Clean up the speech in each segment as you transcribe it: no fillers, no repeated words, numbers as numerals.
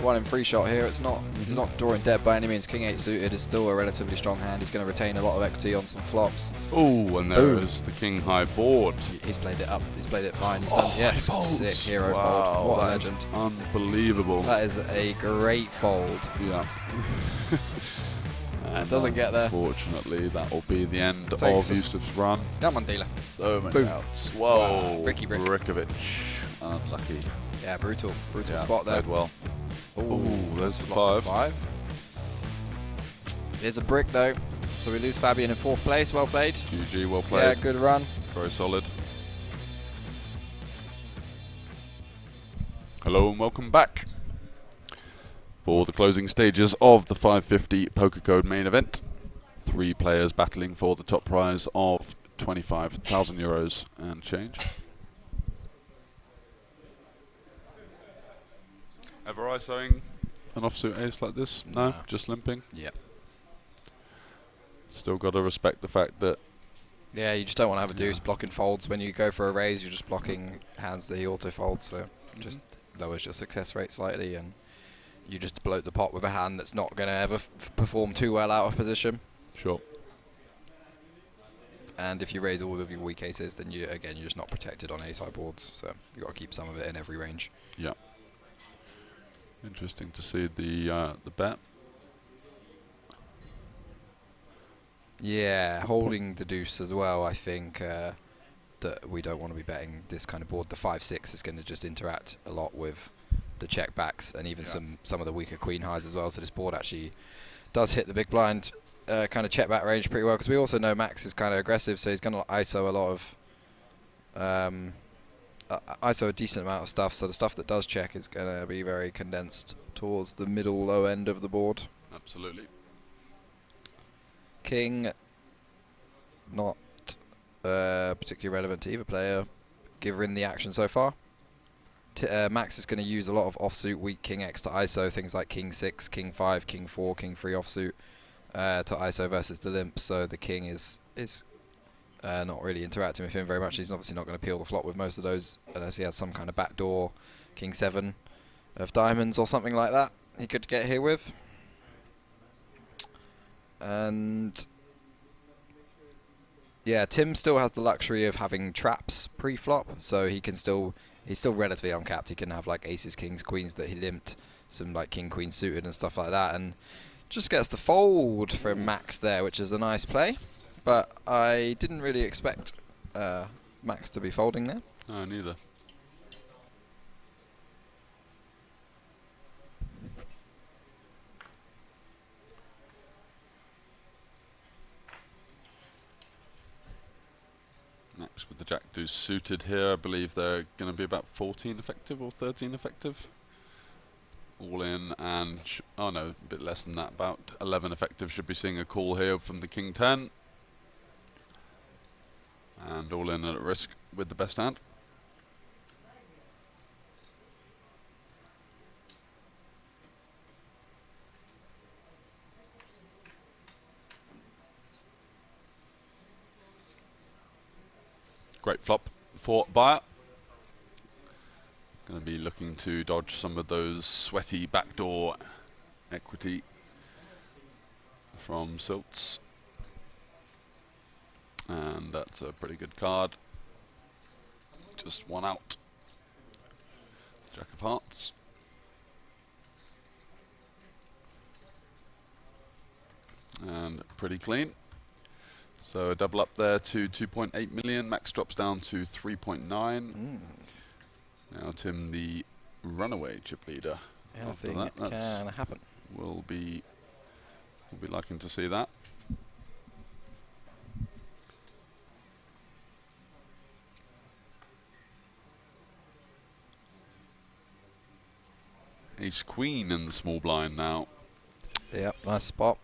one in free shot here. It's not he's not drawing dead by any means. King 8 suited is still a relatively strong hand. He's going to retain a lot of equity on some flops. Oh, and there is the king high board. He's played it up. He's played it fine. He's done yes, sick hero fold. What a legend! Unbelievable. That is a great fold. Yeah. And doesn't get there. Unfortunately, that will be the end of Takes us- Yusuf's run. Come on, dealer. So many Boom. outs. Whoa. Ricky Brick. Brickovic. Unlucky. Yeah, brutal Yeah, spot there. played well. Ooh, there's the block 5. Here's a brick though, so we lose Fabian in 4th place. Well played. GG, well played. Yeah, good run. Very solid. Hello and welcome back for the closing stages of the 550 Pokercode main event. 3 players battling for the top prize of 25,000 euros and change. Ever ISOing an offsuit ace like this? No, just limping. Yep. Still got to respect the fact that Yeah, you just don't want to have a deuce blocking folds. When you go for a raise, you're just blocking hands that he auto folds, so just lowers your success rate slightly, and you just bloat the pot with a hand that's not going to ever perform too well out of position. Sure. And if you raise all of your weak aces, then you're just not protected on ace high boards, so you got to keep some of it in every range. Yeah. Interesting to see the bet. Yeah, holding the deuce as well. I think that we don't want to be betting this kind of board. The 5-6 is going to just interact a lot with the check backs and even some of the weaker queen highs as well. So this board actually does hit the big blind kind of check back range pretty well, because we also know Max is kind of aggressive, so he's going to ISO a lot of ISO a decent amount of stuff. So the stuff that does check is going to be very condensed towards the middle low end of the board. Absolutely. King, not particularly relevant to either player, given the action so far. Max is going to use a lot of offsuit weak King X to ISO, things like King 6, King 5, King 4, King 3 offsuit to ISO versus the limp, so the King is not really interacting with him very much. He's obviously not going to peel the flop with most of those, unless he has some kind of backdoor King 7 of diamonds or something like that he could get here with. And yeah, Tim still has the luxury of having traps pre-flop, so he's still relatively uncapped. He can have like aces, kings, queens that he limped, some like king, queen suited and stuff like that, and just gets the fold from Max there, which is a nice play. But I didn't really expect Max to be folding there. No, neither. Max with the jack deuce suited here. I believe they're going to be about 14 effective or 13 effective. All in, and oh no, a bit less than that, about 11 effective. Should be seeing a call here from the king 10. And all in at risk with the best hand. Great flop for Baier. Going to be looking to dodge some of those sweaty backdoor equity from Silz. And that's a pretty good card. Just one out. Jack of hearts. And pretty clean. So a double up there to 2.8 million. Max drops down to 3.9. Now Tim, the runaway chip leader. Anything can happen. We'll be liking to see that. Ace queen in the small blind now. Yep, nice spot.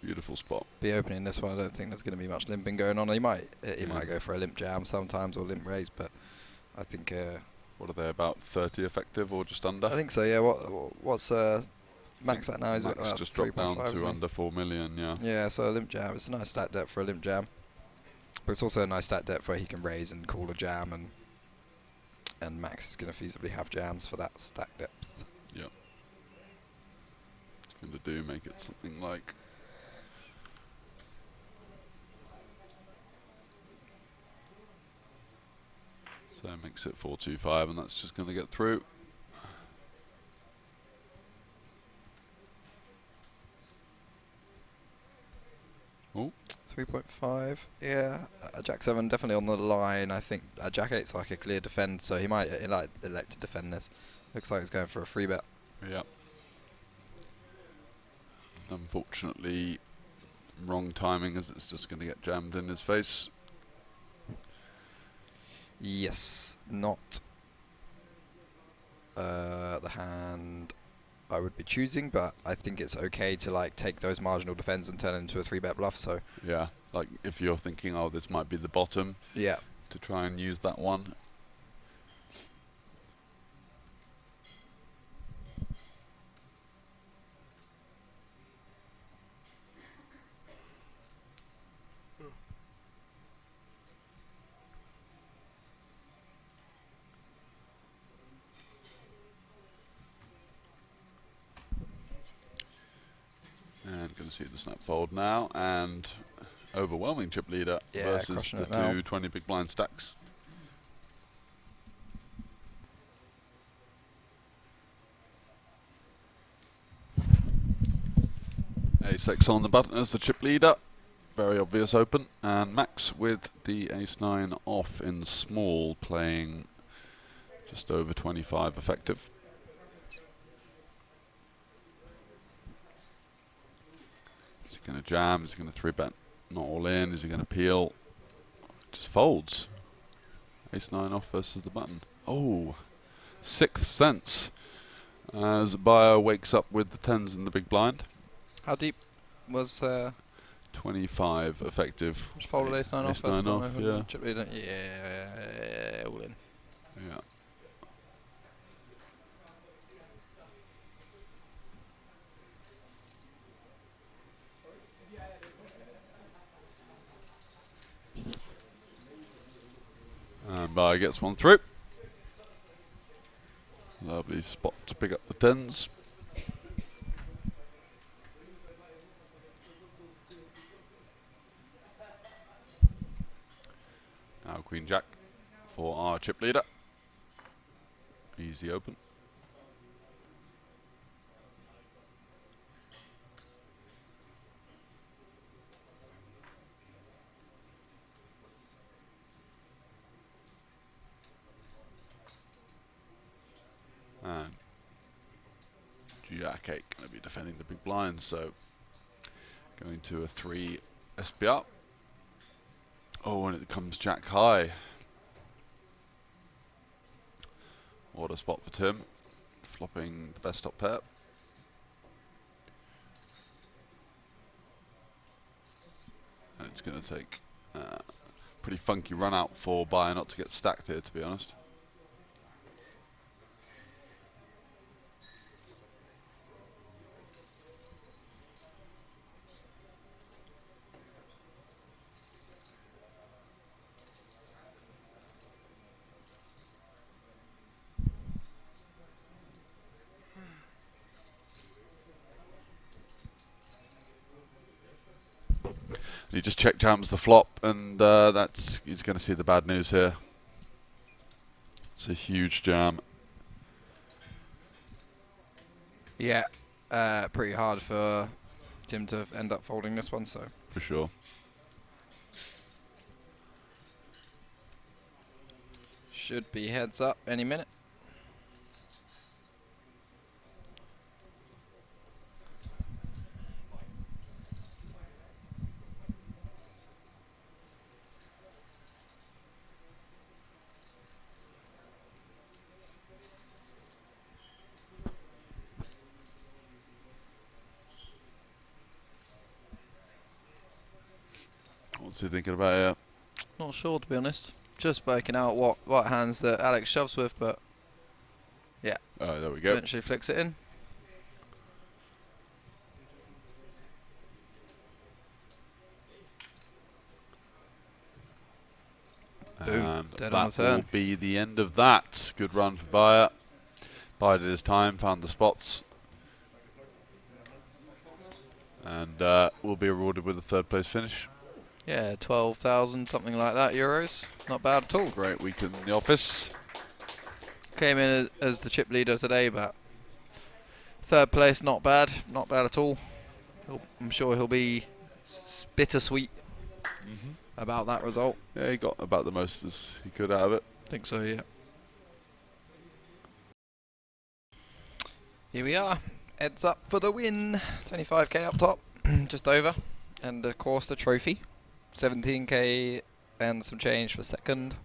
Beautiful spot. Be opening this one. I don't think there's going to be much limping going on. He might go for a limp jam sometimes or limp raise, but I think. What are they, about 30 effective or just under? I think so. Yeah. What's Max at now? Is Max about just dropped down to so under 4 million. Yeah. Yeah. So a limp jam. It's a nice stat depth for a limp jam, but it's also a nice stat depth where he can raise and call a jam, and Max is going to feasibly have jams for that stack depth. Yep. Going to do make it something like. So it makes it 4-2-5, and that's just going to get through. Oh, 3.5. Yeah, Jack 7 definitely on the line. I think Jack 8's like a clear defend, so he might elect to defend this. Looks like he's going for a free bet. yeah. Unfortunately, wrong timing, as it's just going to get jammed in his face. Yes, not the hand I would be choosing, but I think it's okay to like take those marginal defends and turn it into a 3-bet bluff. So Yeah, like if you're thinking, oh, this might be the bottom, yeah, to try and use that one. And going to see the snap fold now, and overwhelming chip leader versus crushing the it now. 20 big blind stacks. Ace-X on the button as the chip leader. Very obvious open. And Max with the ace-9 off in small, playing just over 25 effective. Is he going to jam? Is he going to 3-bet? Not all in. Is he going to peel? Just folds. Ace-9 off versus the button. Oh, sixth sense. As Baier wakes up with the 10s in the big blind. how deep was 25 effective. folded ace 9 off? Ace 9 off, yeah. Chip leader, yeah, all in. Yeah. And Baier gets one through. Lovely spot to pick up the 10s. Now Queen Jack for our chip leader. Easy open. And Jack 8 going to be defending the big blind, so going to a 3 SPR. Oh, and it comes Jack high. What a spot for Tim, flopping the best top pair. And it's going to take a pretty funky run out for Baier not to get stacked here, to be honest. He just check jams the flop, and he's going to see the bad news here. It's a huge jam. Yeah, pretty hard for Tim to end up folding this one, so. For sure. Should be heads up any minute. What's he thinking about here? Not sure, to be honest. Just working out what hands that Alex shoves with, but yeah. Oh, there we go. Eventually flicks it in. Boom. And Dead on the that turn. will be the end of that. Good run for Baier. Bided his time, found the spots. and will be awarded with a third place finish. Yeah, 12,000, something like that, euros. Not bad at all. Great week in the office. Came in as the chip leader today, but third place, not bad. Not bad at all. I'm sure he'll be bittersweet about that result. Yeah, he got about the most as he could out of it. I think so, yeah. Here we are. Heads up for the win. 25k up top, just over. And of course the trophy. 17k and some change for second.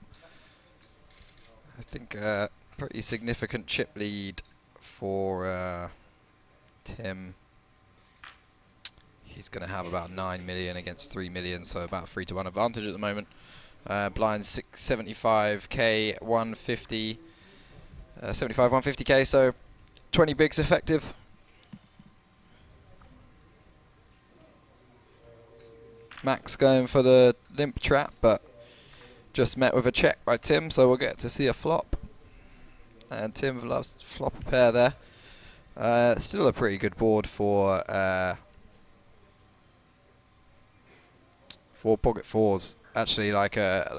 I think pretty significant chip lead for Tim. He's going to have about 9 million against 3 million, so about 3-1 advantage at the moment. Blind 75k, 150, 75, 150k, so 20 bigs effective. Max going for the limp trap, but just met with a check by Tim, so we'll get to see a flop. And Tim loves to flop a pair there. Still a pretty good board for pocket fours. Actually, like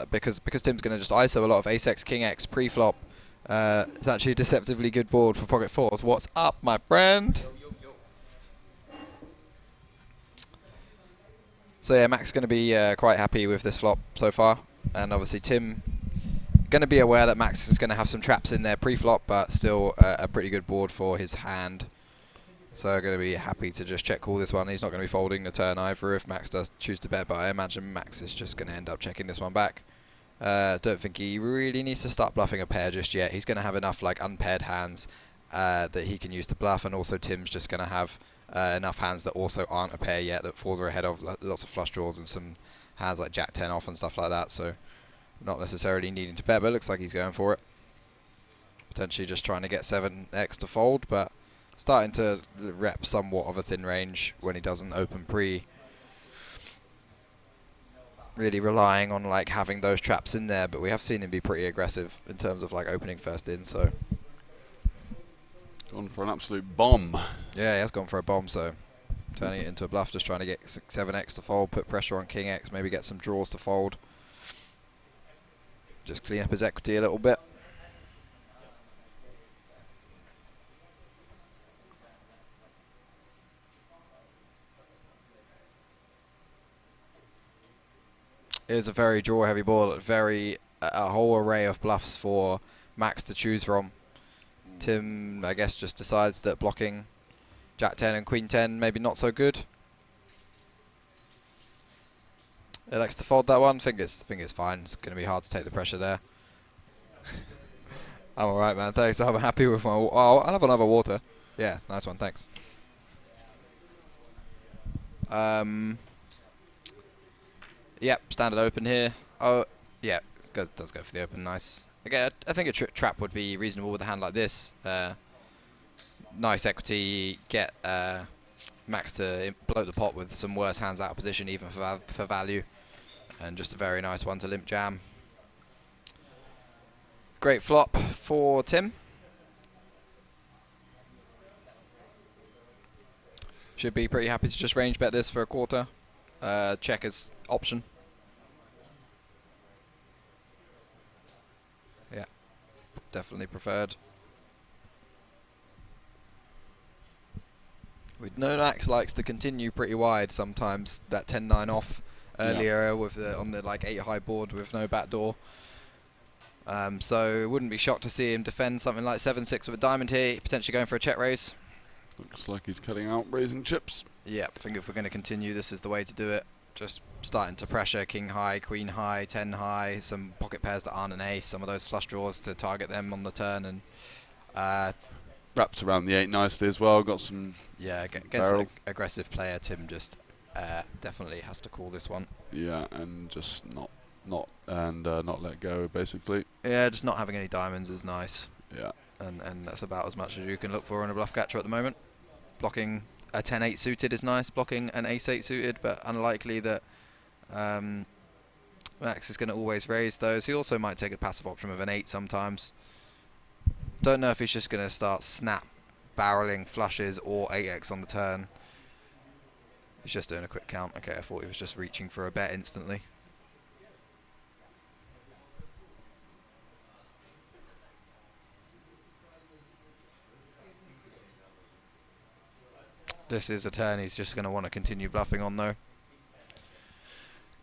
because Tim's going to just ISO a lot of ace x, king x pre-flop. It's actually a deceptively good board for pocket fours. What's up, my friend? So yeah, Max is going to be quite happy with this flop so far, and obviously Tim going to be aware that Max is going to have some traps in there pre-flop, but still a pretty good board for his hand. So going to be happy to just check call this one. He's not going to be folding the turn either if Max does choose to bet, but I imagine Max is just going to end up checking this one back. Don't think he really needs to start bluffing a pair just yet. He's going to have enough like unpaired hands that he can use to bluff, and also Tim's just going to have enough hands that also aren't a pair yet that fours are ahead of, lots of flush draws and some hands like Jack 10 off and stuff like that, so not necessarily needing to bet, but it looks like he's going for it. Potentially just trying to get 7x to fold, but starting to rep somewhat of a thin range when he doesn't open pre. Really relying on like having those traps in there, but we have seen him be pretty aggressive in terms of like opening first in, so. Gone for an absolute bomb. Yeah, he has gone for a bomb, so turning it into a bluff, just trying to get 7x to fold, put pressure on king x, maybe get some draws to fold. Just clean up his equity a little bit. It is a very draw heavy board, a whole array of bluffs for Max to choose from. Tim, I guess, just decides that blocking Jack 10 and Queen 10 maybe not so good. He likes to fold that one. Think it's fine. It's going to be hard to take the pressure there. I'm alright, man. Thanks. I'm happy with my... Oh, I'll have another water. Yeah, nice one. Thanks. Yep, standard open here. Oh, yeah, does go for the open. Nice. Again, I think a trap would be reasonable with a hand like this. Nice equity. Get Max to bloat the pot with some worse hands out of position, even for value. And just a very nice one to limp jam. Great flop for Tim. Should be pretty happy to just range bet this for a quarter. Check his option. Yeah, definitely preferred. We've known Max likes to continue pretty wide sometimes. That 10-9 off earlier with the on the like 8 high board with no backdoor. So wouldn't be shocked to see him defend something like 7-6 with a diamond here, potentially going for a check raise. Looks like he's cutting out raising chips. Yeah, I think if we're going to continue, this is the way to do it. Just starting to pressure king high, queen high, 10 high, some pocket pairs that aren't an ace, some of those flush draws to target them on the turn, and wrapped around the 8 nicely as well. Got some. Yeah, against an aggressive player, Tim just definitely has to call this one. Yeah, and just not let go basically. Yeah, just not having any diamonds is nice. Yeah, and that's about as much as you can look for in a bluff catcher at the moment. Blocking a 10-8 suited is nice. Blocking an ace-8 suited, but unlikely that Max is going to always raise those. He also might take a passive option of an 8 sometimes. Don't know if he's just going to start snap barreling flushes or 8x on the turn. He's just doing a quick count. Okay, I thought he was just reaching for a bet instantly. This is a turn he's just going to want to continue bluffing on though.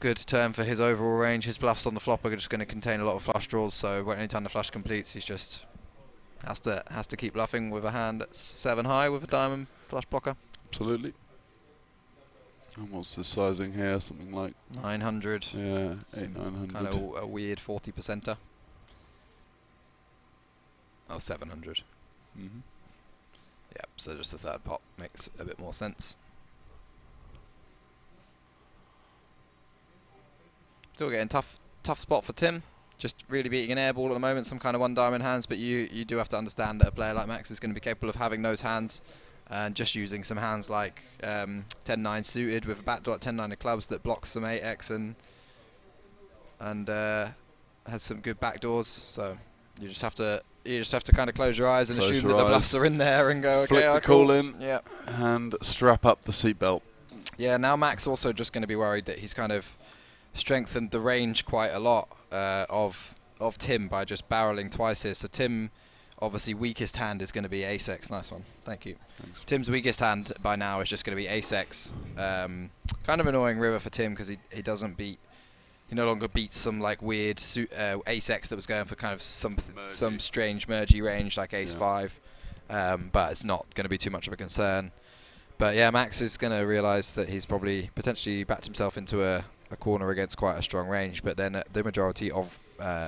Good turn for his overall range. His bluffs on the flop are just going to contain a lot of flush draws, so anytime the flush completes, he's just has to keep bluffing with a hand that's 7 high with a diamond flush blocker. Absolutely. And what's the sizing here? Something like 900. Yeah, 900. Kind of a weird 40%er. Oh, 700. Mm-hmm. Yep, so just the third pot makes a bit more sense. Still getting tough spot for Tim. Just really beating an airball at the moment, some kind of 1 diamond hands, but you do have to understand that a player like Max is going to be capable of having those hands and just using some hands like 10-9 suited with a backdoor at 10-9 of clubs that blocks some 8x and has some good backdoors. So you just have to kind of close your eyes and assume that the bluffs are in there and go, okay, flick the call in, yeah, and strap up the seatbelt. Yeah, now Max also just going to be worried that he's kind of strengthened the range quite a lot of Tim by just barreling twice here. So Tim, obviously weakest hand is going to be ace-x. Nice one, thank you. Thanks. Tim's weakest hand by now is just going to be ace-x. Kind of annoying river for Tim because he doesn't beat. He no longer beats some like weird ace-x that was going for kind of some strange mergy range like ace-5. But it's not going to be too much of a concern. But yeah, Max is going to realise that he's probably potentially backed himself into a corner against quite a strong range. But then the majority of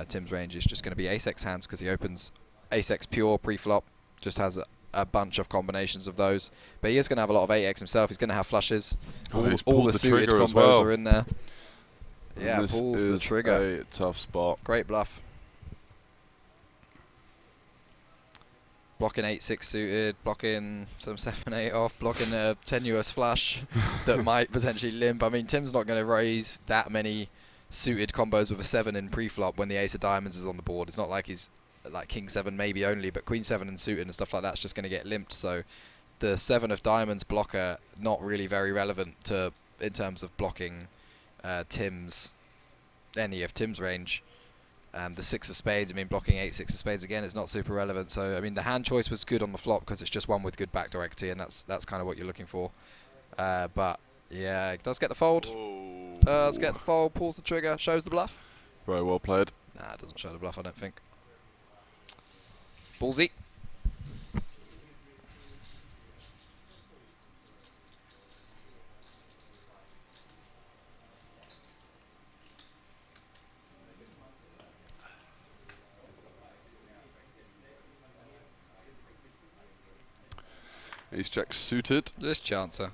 Tim's range is just going to be ace-x hands because he opens ace-x pure pre-flop, just has a bunch of combinations of those. But he is going to have a lot of 8x himself. He's going to have flushes. All the suited combos are in there. Yeah, pulls the trigger. A tough spot. Great bluff. Blocking 8-6 suited, blocking some 7-8 off, blocking a tenuous flush that might potentially limp. I mean, Tim's not going to raise that many suited combos with a 7 in pre-flop when the ace of diamonds is on the board. It's not like he's like king 7 maybe only, but queen 7 and suited and stuff like that's just going to get limped. So the 7 of diamonds blocker not really very relevant to in terms of blocking any of Tim's range. And the 6 of spades, I mean, blocking 8-6 of spades again is not super relevant. So I mean, the hand choice was good on the flop because it's just one with good backdoor equity, and that's kind of what you're looking for. But yeah, it does get the fold. Whoa. Does get the fold, pulls the trigger, shows the bluff. Very well played. Nah, it doesn't show the bluff, I don't think. Ballsy. Ace jack suited. This chancer.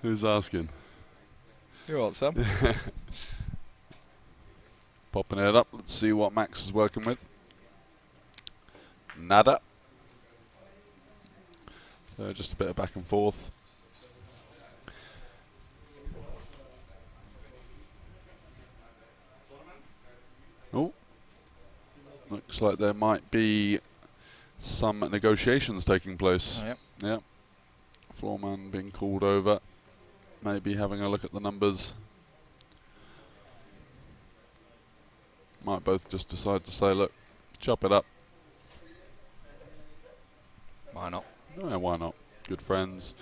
Who's asking? You want some? Popping it up. Let's see what Max is working with. Nada. So just a bit of back and forth. Oh. Looks like there might be some negotiations taking place. Oh, yep. Yep. Floorman being called over. Maybe having a look at the numbers. Might both just decide to say, look, chop it up. Why not? Yeah, why not? Good friends.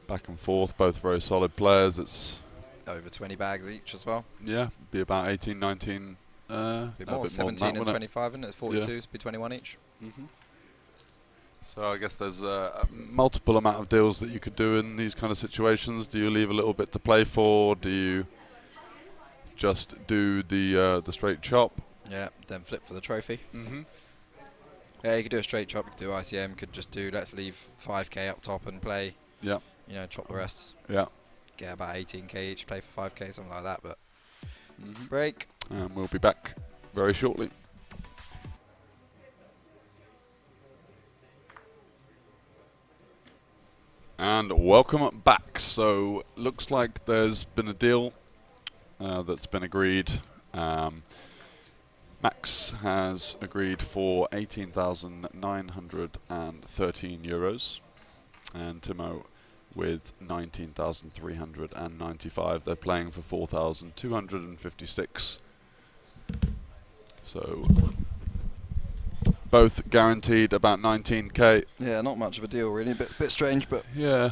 Back and forth, both very solid players. It's Over 20 bags each as well. yeah, be about 18, 19. Bit No, more, a bit 17 more and than that, 25, and it's 42, so be 21 each. So I guess there's a multiple amount of deals that you could do in these kind of situations. Do you leave a little bit to play for? Do you just do the straight chop? Yeah, then flip for the trophy. Yeah, you could do a straight chop, you could do ICM, could just do let's leave 5k up top and play. Yeah. You know, chop the rest. Yeah. Get about 18k each, play for 5k, something like that. But break. And we'll be back very shortly. And welcome back. So looks like there's been a deal that's been agreed. Max has agreed for 18,913 euros. and Timo with 19,395. They're playing for 4,256. So both guaranteed about 19k. Yeah, not much of a deal really. Bit strange, but Yeah.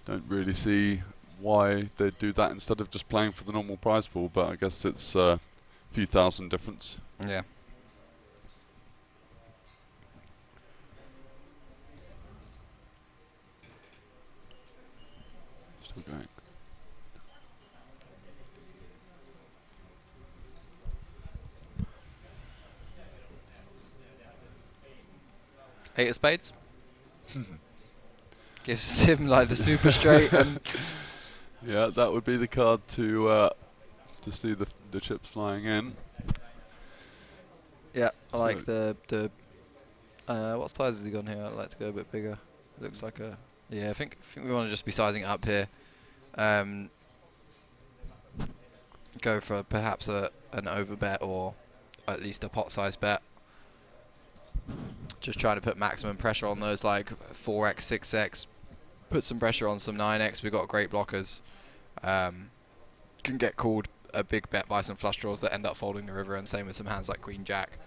Don't really see why they'd do that instead of just playing for the normal prize pool, but I guess it's a few thousand difference. yeah. Still going. Eight of spades. Gives him like the super straight and Yeah, that would be the card to see the chips flying in. yeah, I like So the what size has he gone here? I'd like to go a bit bigger. Looks like a yeah. I think we want to just be sizing it up here. Go for perhaps an overbet or at least a pot size bet. Just trying to put maximum pressure on those like 4x, 6x. Put some pressure on some 9x. We've got great blockers. Can get called a big bet by some flush draws that end up folding the river, and same with some hands like Queen Jack.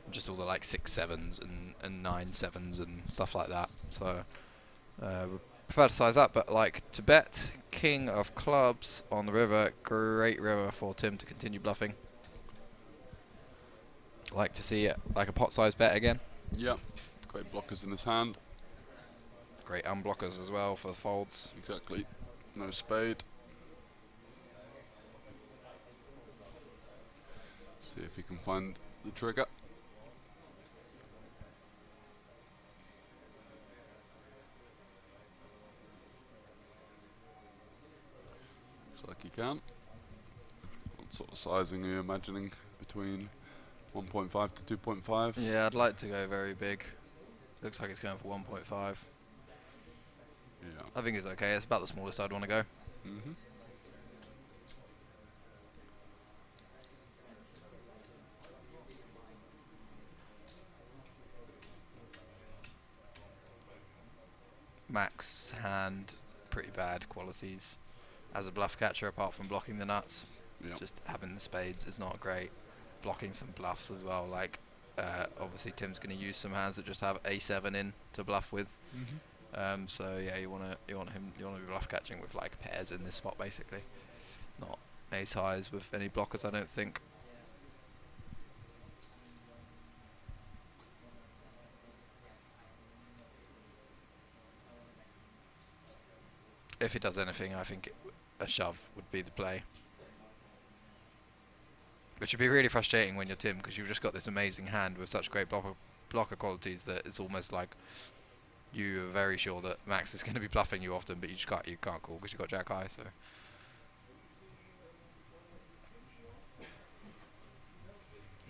Just all the like 6-7s and 9-7s and stuff like that. So we prefer to size up, but like to bet King of Clubs on the river. Great river for Tim to continue bluffing. Like to see it like a pot size bet again. yeah, great blockers in his hand. Great unblockers as well for the folds. Exactly. No spade. See if he can find the trigger. Looks like he can. What sort of sizing are you imagining between 1.5 to 2.5? Yeah, I'd like to go very big. Looks like it's going for 1.5. Yeah. I think it's okay. It's about the smallest I'd want to go. Mm-hmm. Max hand, pretty bad qualities as a bluff catcher apart from blocking the nuts. Yeah. Just having the spades is not great. Blocking some bluffs as well. Like obviously Tim's going to use some hands that just have a7 in to bluff with. Mm-hmm. So yeah, you want to be bluff catching with like pairs in this spot basically, not ace highs with any blockers. I don't think. If it does anything, I think a shove would be the play. Which would be really frustrating when you're Tim, because you've just got this amazing hand with such great blocker qualities that it's almost like you're very sure that Max is going to be bluffing you often, but you can't call because you've got Jack high. So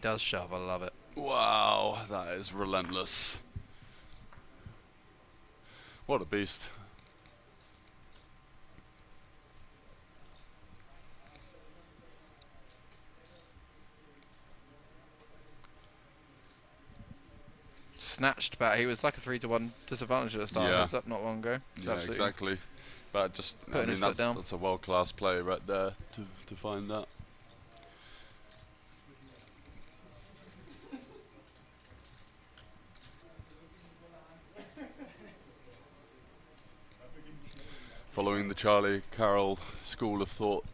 does shove, I love it. Wow, that is relentless. What a beast. Snatched back. He was like a 3-1 disadvantage at the start. Yeah. Heads up not long ago. Yeah, exactly. But just, I Putting his mean, foot down. that's a world-class play right there to find that. Following the Charlie Carroll school of thought.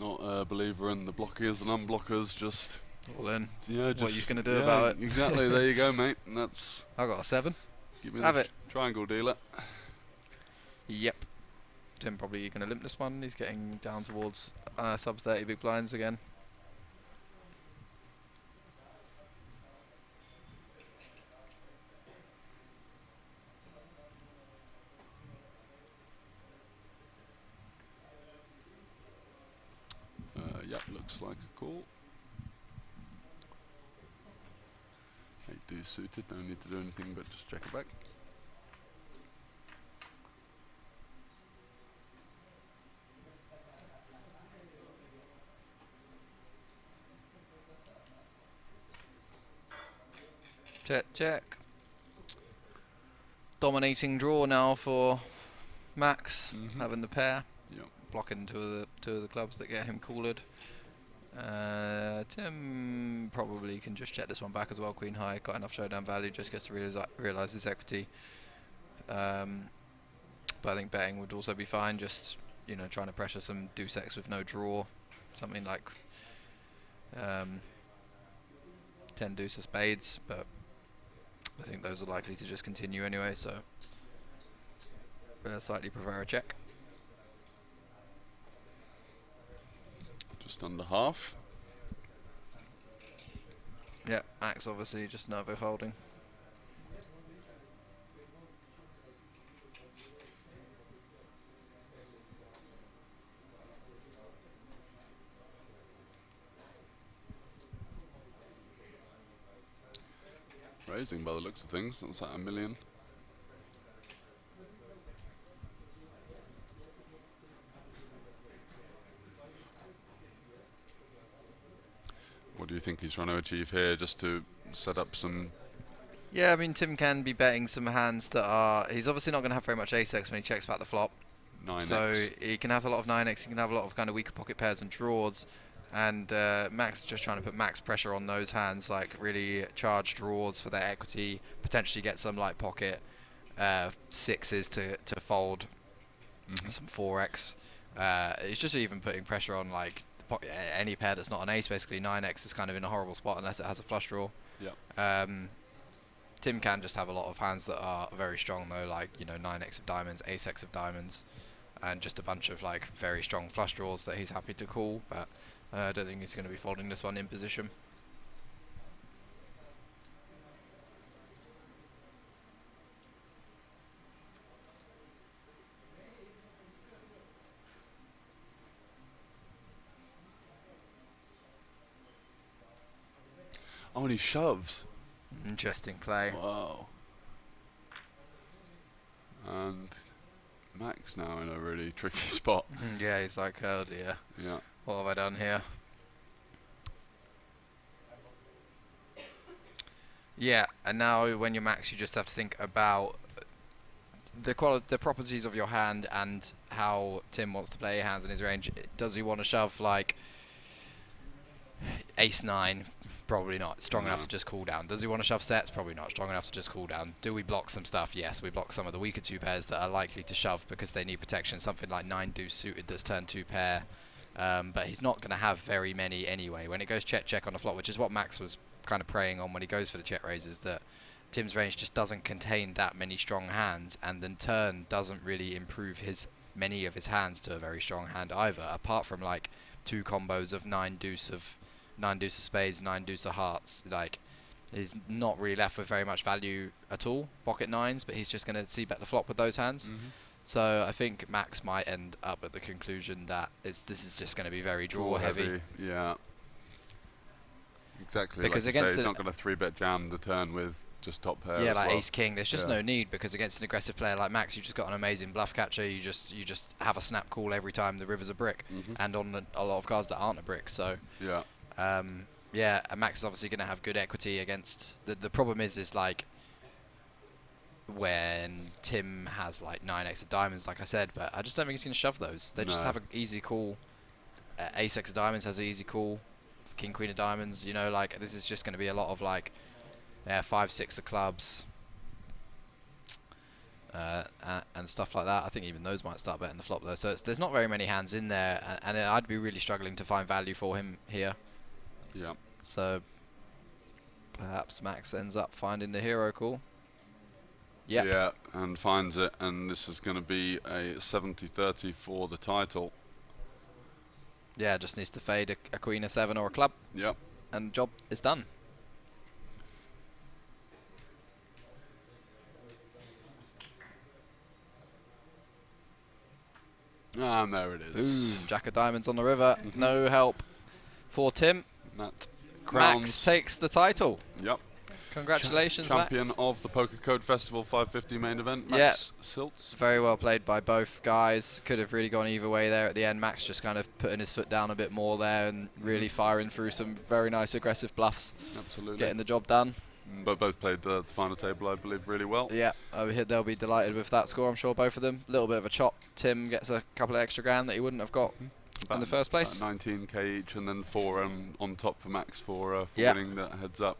Not a believer in the blockers and unblockers, just... All in. Yeah, just... What you gonna do about it? Exactly, there you go, mate. And that's... I got a 7. Give me Have the it. triangle dealer. Yep. Tim probably going to limp this one. He's getting down towards sub 30 big blinds again. Yep, looks like a call. 8 suited, no need to do anything but just check it back. Check, check. dominating draw now for Max, having the pair, Yep. blocking two of the clubs that get him collared. Tim probably can just check this one back as well. Queen high, got enough showdown value, just gets to realise his equity. But I think betting would also be fine, just, you know, trying to pressure some deuce X with no draw, something like 10 deuce of spades, but I think those are likely to just continue anyway, so slightly prefer a check. Just under half. Yeah, Max obviously just nervo holding. Raising by the looks of things. That's at $1 million. What do you think he's trying to achieve here, just to set up some... Yeah, I mean, Tim can be betting some hands that are... He's obviously not going to have very much ace-x when he checks back the flop. 9x. So he can have a lot of 9x, he can have a lot of kind of weaker pocket pairs and draws. And Max is just trying to put max pressure on those hands, like really charge draws for their equity, potentially get some like pocket sixes to fold, some 4x. It's just even putting pressure on like any pair that's not an ace. Basically 9x is kind of in a horrible spot unless it has a flush draw. Yeah. Tim can just have a lot of hands that are very strong though, like, you know, 9x of diamonds, ace-x of diamonds, and just a bunch of like very strong flush draws that he's happy to call, but I don't think he's going to be folding this one in position. Oh, and he shoves. Interesting play. Wow. And Max now in a really tricky spot. Yeah, he's like, oh dear. Yeah. What have I done here? Yeah, and now when you're Max, you just have to think about the properties of your hand and how Tim wants to play your hands in his range. Does he want to shove like ace-9? Probably not. Strong enough to just cool down. Does he want to shove sets? Probably not. Strong enough to just cool down. Do we block some stuff? Yes, we block some of the weaker two pairs that are likely to shove because they need protection. Something like 9 deuce suited that's turn 2 pair. But he's not going to have very many anyway. When it goes check on the flop, which is what Max was kind of preying on when he goes for the check raises, that Tim's range just doesn't contain that many strong hands, and then turn doesn't really improve many of his hands to a very strong hand either, apart from like 2 combos of 9 deuce of spades, 9 deuce of hearts. Like, he's not really left with very much value at all, pocket 9s, but he's just going to bet the flop with those hands. So I think Max might end up at the conclusion that this is just going to be very draw heavy. Yeah. Exactly. Because like against he's not going to 3-bet jam the turn with just top pair. Yeah, as like well. ace king. There's just no need, because against an aggressive player like Max, you just got an amazing bluff catcher. You just have a snap call every time the river's a brick, and on a lot of cards that aren't a brick. So yeah. Yeah, and Max is obviously going to have good equity against... The problem is like, when Tim has like 9x of diamonds, like I said, but I just don't think he's going to shove those. They just have an easy call. Ace-x of diamonds has an easy call. King, queen of diamonds, you know, like, this is just going to be a lot of like, 5, 6 of clubs, and stuff like that. I think even those might start betting the flop though. So there's not very many hands in there, and I'd be really struggling to find value for him here. Yeah. So perhaps Max ends up finding the hero call. Yep. Yeah, and finds it, and this is going to be a 70-30 for the title. Yeah, just needs to fade a queen, a 7, or a club. Yep. And job is done. And there it is. Boom, jack of diamonds on the river. No help for Tim. That Max takes the title. Yep. Congratulations, Champion Max. of the Pokercode Festival 550 main event, Max Silz. Very well played by both guys. Could have really gone either way there at the end. Max just kind of putting his foot down a bit more there and really firing through some very nice aggressive bluffs. Absolutely. Getting the job done. But both played the final table, I believe, really well. Yeah, over here they'll be delighted with that score, I'm sure, both of them. A little bit of a chop. Tim gets a couple of extra grand that he wouldn't have got in the first place. 19k each, and then 4 on top for Max for Yeah. winning that heads up.